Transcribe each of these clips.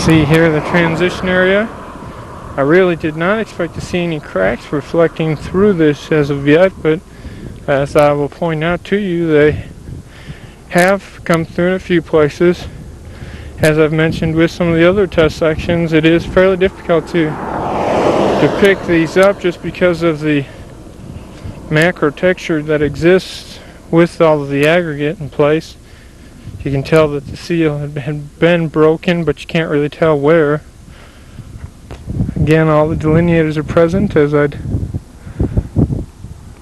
See here the transition area. I really did not expect to see any cracks reflecting through this as of yet, but as I will point out to you, they have come through in a few places. As I've mentioned with some of the other test sections, it is fairly difficult to pick these up just because of the macro texture that exists with all of the aggregate in place. You can tell that the seal had been broken, but you can't really tell where. Again, all the delineators are present, as I'd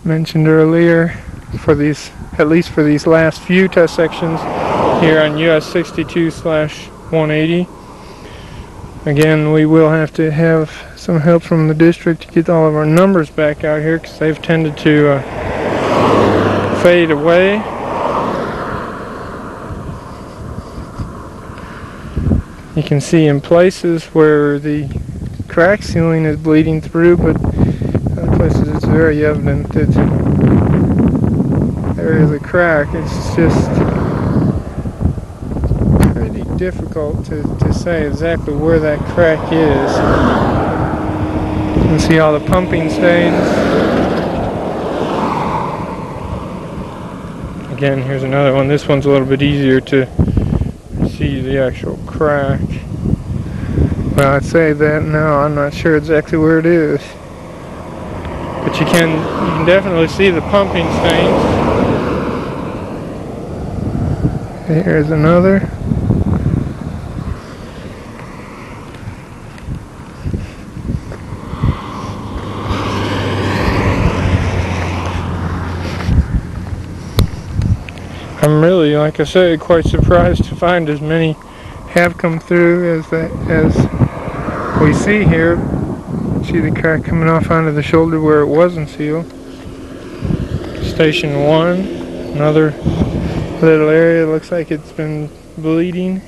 mentioned earlier, for these, at least for these last few test sections here on US 62/180. Again, we will have to have some help from the district to get all of our numbers back out here, because they've tended to fade away. You can see in places where the crack sealing is bleeding through, but other places it's very evident that there is a crack. It's just pretty difficult to say exactly where that crack is. You can see all the pumping stains. Again, here's another one. This one's a little bit easier to see the actual crack. Well, I'd say that now. I'm not sure exactly where it is, but you can definitely see the pumping stains. Here's another. I'm really, like I said, quite surprised to find as many have come through as we see here. See the crack coming off onto the shoulder where it wasn't sealed. Station 1, another little area, looks like it's been bleeding.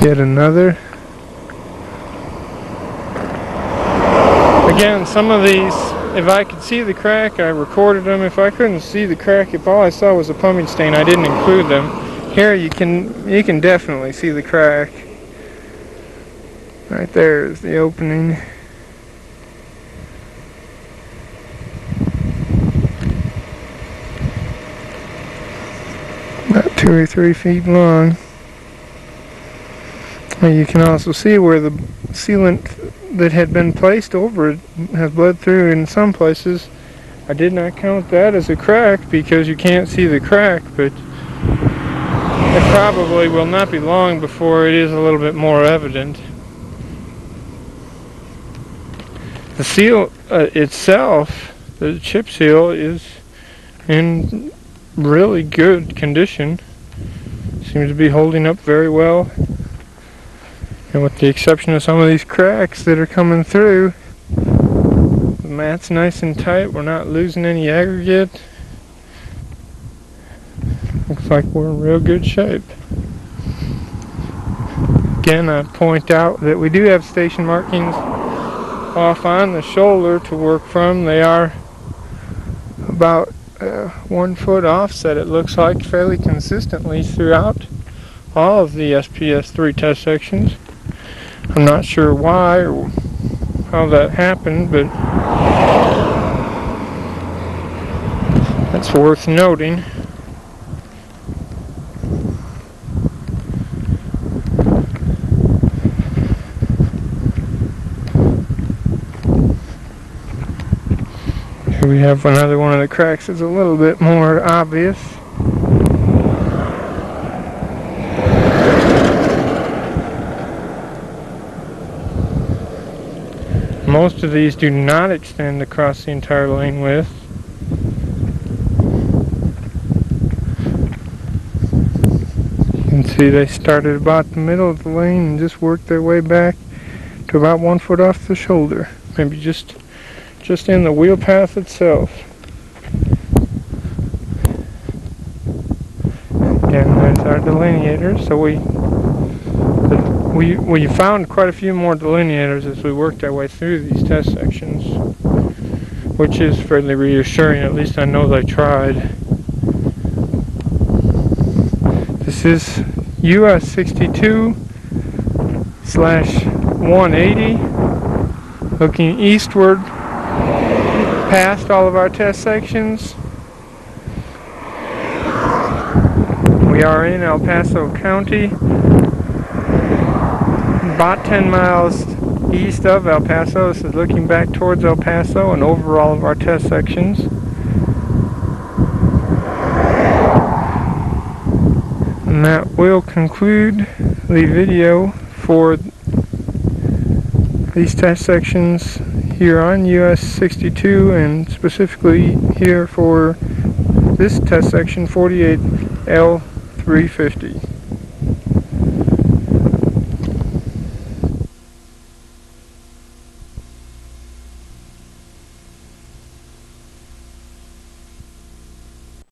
Yet another. Again, some of these, if I could see the crack, I recorded them. If I couldn't see the crack, if all I saw was a pumping stain, I didn't include them. Here you can definitely see the crack. Right there is the opening. About 2 or 3 feet long. You can also see where the sealant that had been placed over it has bled through in some places. I did not count that as a crack because you can't see the crack, but it probably will not be long before it is a little bit more evident. The seal itself, the chip seal, is in really good condition. Seems to be holding up very well. And with the exception of some of these cracks that are coming through, the mat's nice and tight. We're not losing any aggregate. Looks like we're in real good shape. Again, I point out that we do have station markings off on the shoulder to work from. They are about 1 foot offset, it looks like, fairly consistently throughout all of the SPS3 test sections. I'm not sure why or how that happened, but that's worth noting. Here we have another one of the cracks that's a little bit more obvious. Most of these do not extend across the entire lane width. You can see they started about the middle of the lane and just worked their way back to about 1 foot off the shoulder. Maybe just in the wheel path itself. Again, our delineators. So we found quite a few more delineators as we worked our way through these test sections, which is fairly reassuring. At least I know they tried. This is US 62/180, looking eastward past all of our test sections. We are in El Paso County, about 10 miles east of El Paso. This is looking back towards El Paso and over all of our test sections. And that will conclude the video for these test sections here on US 62, and specifically here for this test section 48L350.